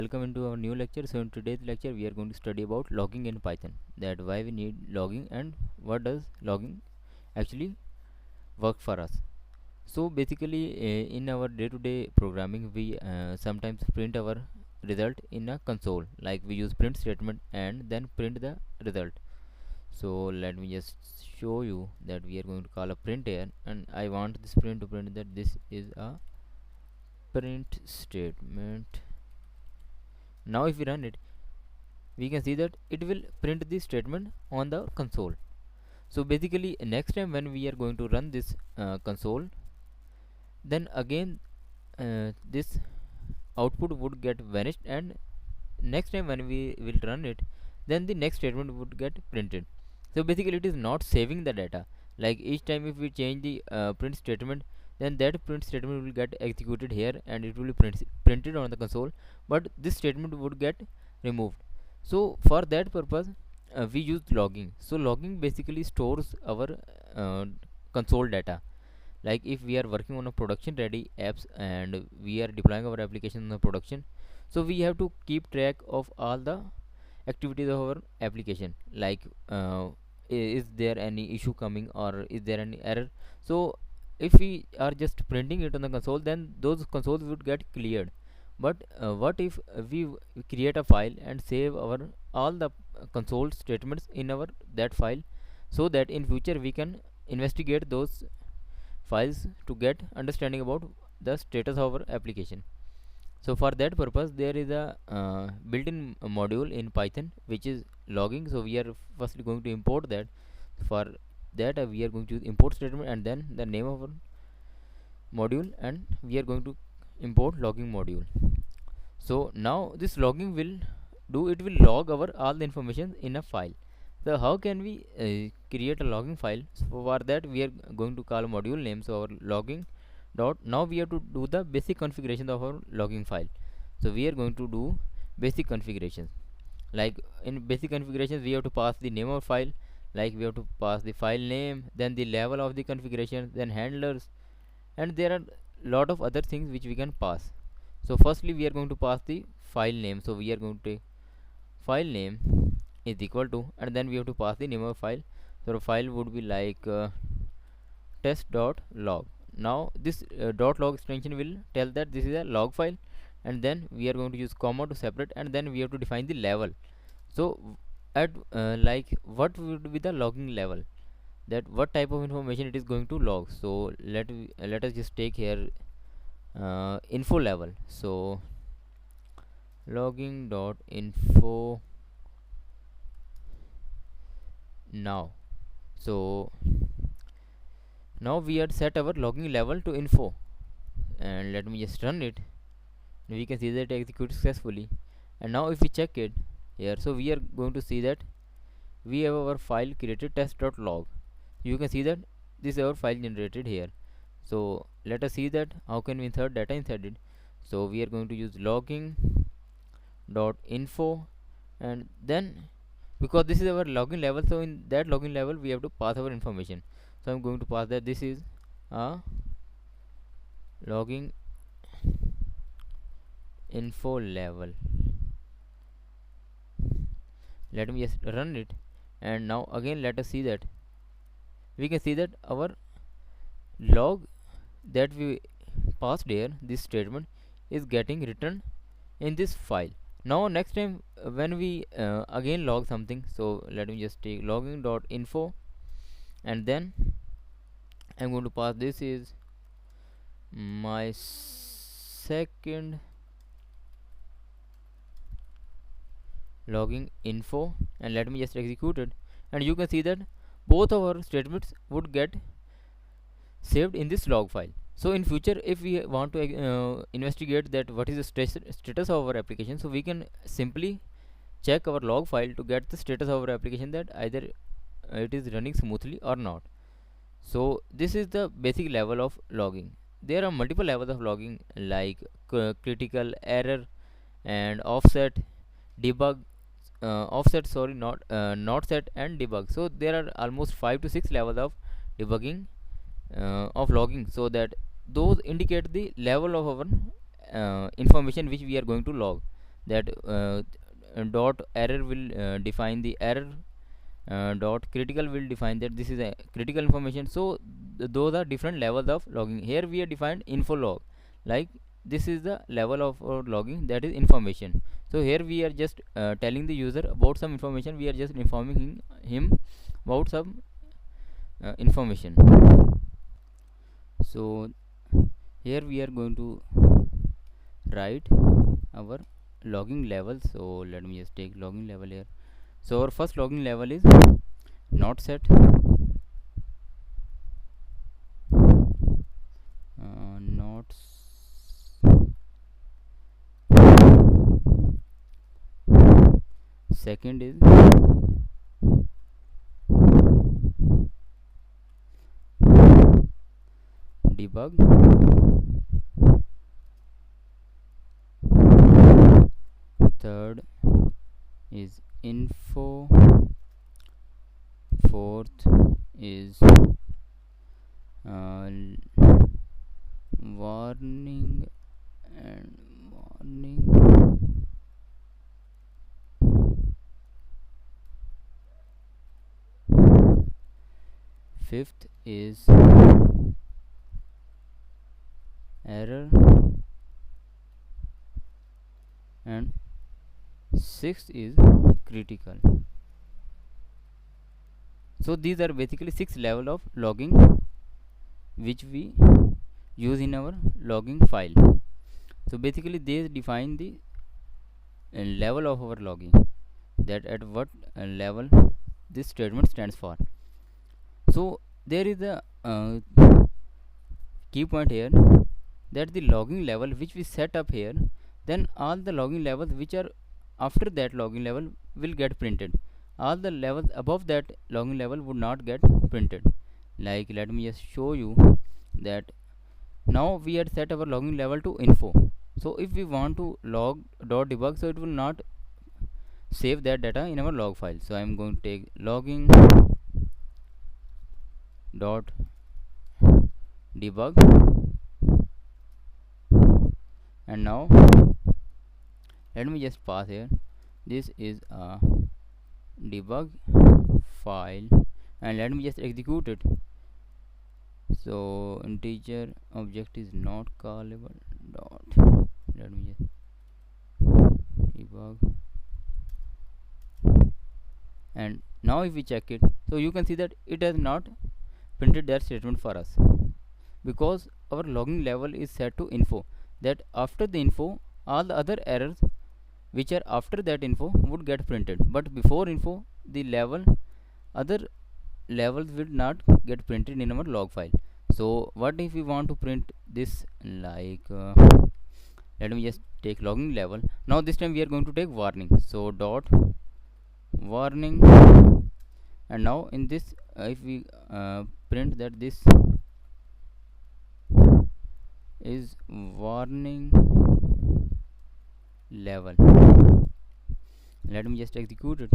Welcome into our new lecture. So in today's lecture we are going to study about logging in Python, that why we need logging and what does logging actually work for us. So basically in our day-to-day programming we sometimes print our result in a console, like we use print statement and then print the result. So let me just show you that we are going to call a print here, and I want this print to print that this is a print statement. Now if we run it, we can see that it will print the statement on the console. So basically next time when we are going to run this console, then again this output would get vanished, and next time when we will run it, then the next statement would get printed. So basically it is not saving the data. Like each time if we change the print statement, then that print statement will get executed here and it will be printed on the console, but this statement would get removed. So for that purpose we use logging. So logging basically stores our uh, console data. Like if we are working on a production ready apps and we are deploying our application in the production, so we have to keep track of all the activities of our application, like is there any issue coming or is there any error. So if we are just printing it on the console, then those consoles would get cleared. But what if we create a file and save our all the console statements in our that file, so that in future we can investigate those files to get understanding about the status of our application. So for that purpose there is a built-in module in Python which is logging. So we are firstly going to import that. For that we are going to use import statement and then the name of our module, and we are going to import logging module. So now this logging will will log our all the information in a file. So how can we create a logging file? So for that we are going to call a module name. So our logging dot, now we have to do the basic configuration of our logging file. So we are going to do basic configurations. Like in basic configurations we have to pass the name of file, like we have to pass the file name, then the level of the configuration, then handlers, and there are lot of other things which we can pass. So firstly we are going to pass the file name. So we are going to take file name is equal to, and then we have to pass the name of file. So the file would be like test.log. Now this .log extension will tell that this is a log file, and then we are going to use comma to separate, and then we have to define the level. So at like what would be the logging level, that what type of information it is going to log. So let us just take here info level. So logging dot info now. So now we had set our logging level to info, and let me just run it. We can see that it executes successfully. And now if we check it here, so we are going to see that we have our file created test.log. You can see that this is our file generated here. So let us see that how can we insert data inside it. So we are going to use logging dot info, and then because this is our login level, so in that login level we have to pass our information. So I'm going to pass that this is a logging info level. Let me just run it, and now again let us see that we can see that our log that we passed here, this statement is getting written in this file. Now next time when we again log something, so let me just take logging dot info, and then I'm going to pass this is my second logging info, and let me just execute it, and you can see that both of our statements would get saved in this log file. So in future if we want to investigate that what is the status of our application, so we can simply check our log file to get the status of our application, that either it is running smoothly or not. So this is the basic level of logging. There are multiple levels of logging, like critical, error, and offset, debug, offset, sorry, not set, and debug. So there are almost 5 to 6 levels of debugging of logging, so that those indicate the level of our information which we are going to log. that dot error will define the error, dot critical will define that this is a critical information. So those are different levels of logging. Here we have defined info log, like this is the level of logging, that is information. So here we are just telling the user about some information, we are just informing him about some information. So here we are going to write our logging level. So let me just take logging level here. So our first logging level is not set, not second is debug, third is info, fourth is warning and warning, fifth is error, and sixth is critical. So these are basically 6 level of logging which we use in our logging file. So basically they define the level of our logging, that at what level this statement stands for. So there is a key point here, that the logging level which we set up here, then all the logging levels which are after that logging level will get printed. All the levels above that logging level would not get printed. Like let me just show you that now we had set our logging level to info. So if we want to log dot debug, so it will not save that data in our log file. So I am going to take logging dot debug, and now let me just pass here, this is a debug file, and let me just execute it. So integer object is not callable dot, let me just debug, and now if we check it, so you can see that it has not printed that statement for us, because our logging level is set to info, that after the info all the other errors which are after that info would get printed, but before info the other levels will not get printed in our log file. So what if we want to print this, like let me just take logging level. Now this time we are going to take warning, so dot warning, and now in this if we print that this is warning level, let me just execute it.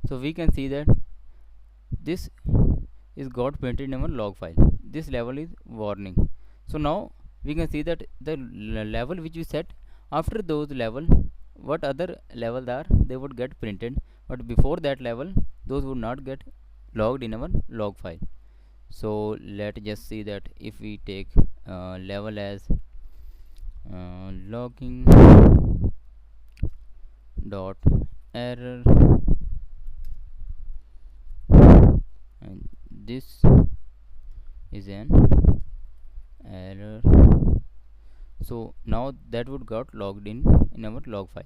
So we can see that this is got printed in our log file, this level is warning. So now we can see that the level which we set, after those level what other levels are, they would get printed, but before that level those would not get logged in our log file. So let's just see that if we take level as logging dot error, and this is an error, so now that would got logged in our log file.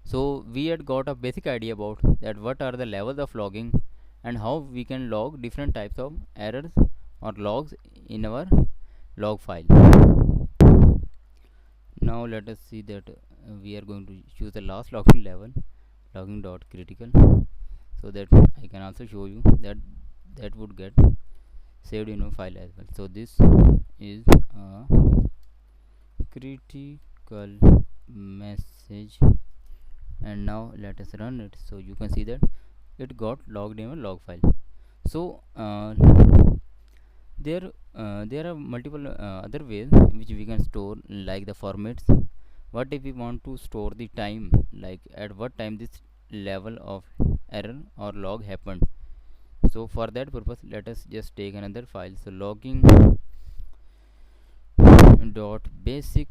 So we had got a basic idea about that what are the levels of logging and how we can log different types of errors or logs in our log file. Now let us see that we are going to choose the last logging level, logging dot critical, so that I can also show you that that would get saved in a file as well. So this is a critical message, and now let us run it. So you can see that it got logged in a log file. So there are multiple other ways which we can store, like the formats. what if we want to store the time, like at what time this level of error or log happened. So for that purpose, let us just take another file. So logging dot basic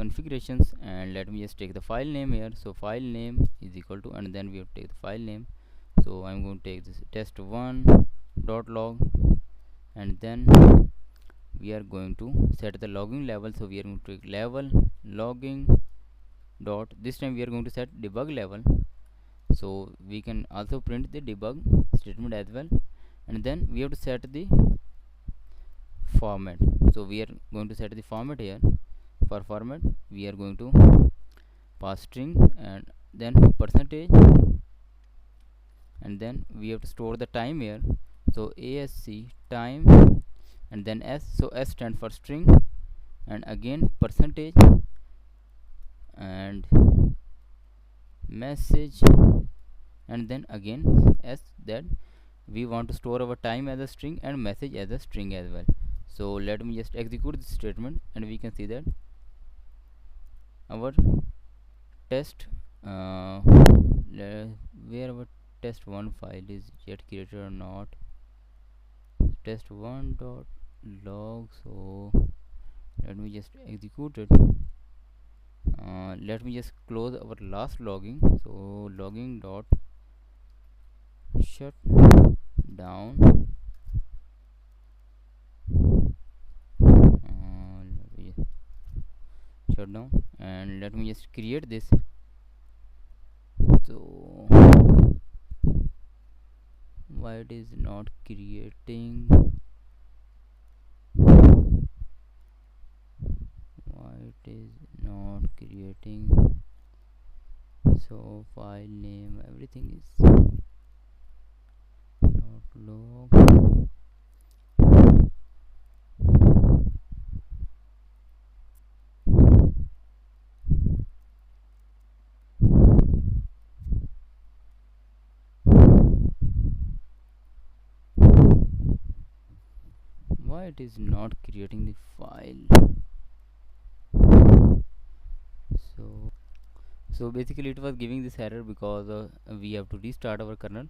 configurations, and let me just take the file name here. So file name is equal to, and then we have to take the file name. So I'm going to take this test1 dot log, and then we are going to set the logging level. So we are going to take level logging dot, this time we are going to set debug level. So we can also print the debug statement as well, and then we have to set the format. So we are going to set the format here. For format, we are going to pass string and then percentage, and then we have to store the time here. So asc time, and then s, so s stands for string, and again percentage, and message, and then again s, that we want to store our time as a string and message as a string as well. So let me just execute this statement, and we can see that our test where our test1 file is yet created or not, test1 dot log. So let me just execute it. Let me just close our last logging. So logging dot shut down, let me shut down, and let me just create this. So why it is not creating, why it is not creating. So file name, everything is not log. Why it is not creating the file. So basically it was giving this error because we have to restart our kernel.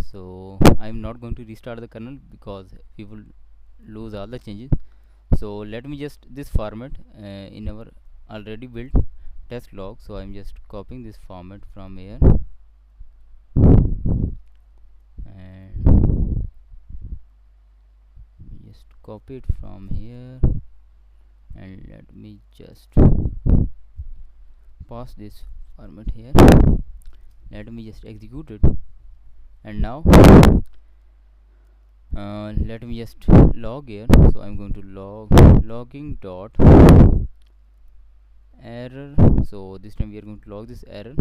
So I'm not going to restart the kernel because we will lose all the changes. So let me just this format in our already built test log. So I'm just copying this format from here, and just copy it from here, and let me just pass this format here. Let me just execute it, and now let me just log here. So I'm going to logging dot error. So this time we are going to log this error,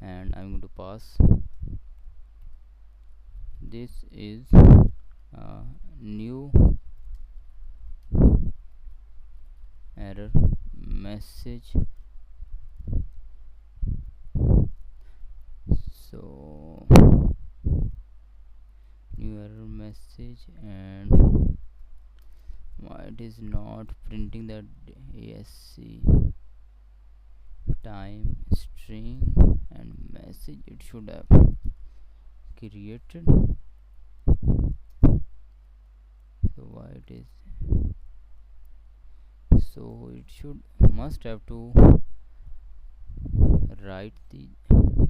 and I'm going to pass this is new error message. So new error message, and why it is not printing that asc time string and message, it should have created. So why it is, so it should must have to write the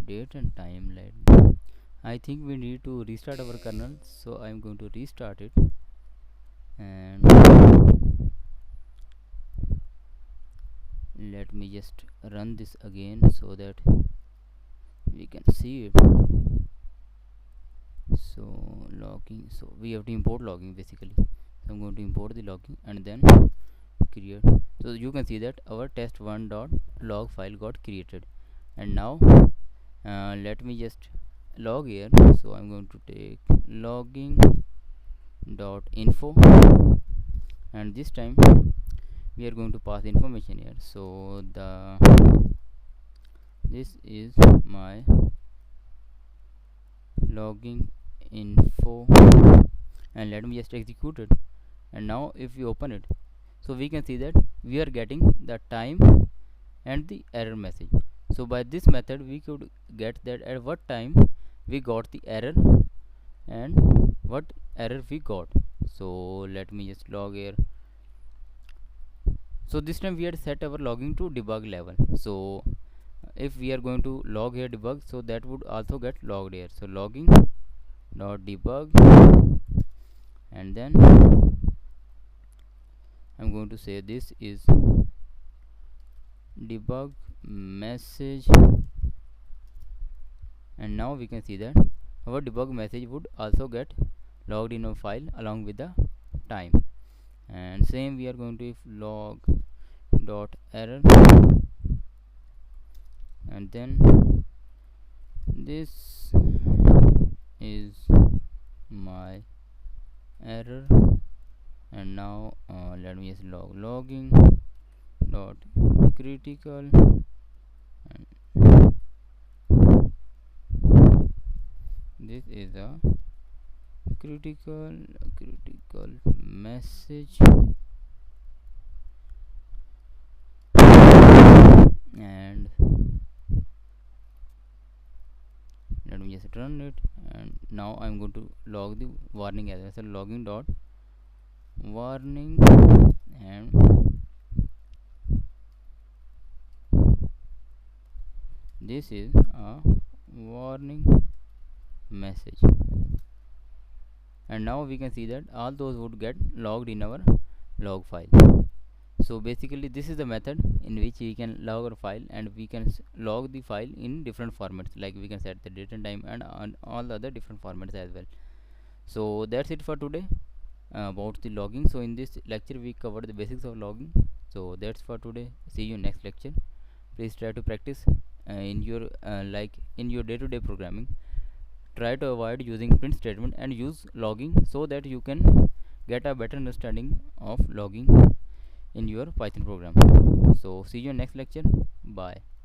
date and time. I think we need to restart our kernel, so I'm going to restart it, and let me just run this again so that we can see it. So logging, so we have to import logging basically. So I'm going to import the logging and then create. So you can see that our test1.log file got created, and now let me just log here. So I'm going to take logging dot info, and this time we are going to pass information here. So this is my logging info, and let me just execute it. And now if we open it, so we can see that we are getting the time and the error message. So by this method we could get that at what time we got the error and what error we got. So let me just log here. So this time we had set our logging to debug level. So if we are going to log here debug, so that would also get logged here. So logging dot debug, and then I'm going to say this is debug message, and now we can see that our debug message would also get logged in a file along with the time. And same we are going to if log dot error, and then this is my error, and now let me just logging dot critical, and this is a critical message, and let me just run it. And now I'm going to log the warning as well. So logging dot warning, and this is a warning message, and now we can see that all those would get logged in our log file. So basically this is the method in which we can log our file, and we can log the file in different formats, like we can set the date and time and all the other different formats as well. So that's it for today about the logging. So in this lecture we covered the basics of logging. So that's for today. See you next lecture. Please try to practice in your in your day-to-day programming. Try to avoid using print statement and use logging, so that you can get a better understanding of logging in your Python program. So see you next lecture. Bye.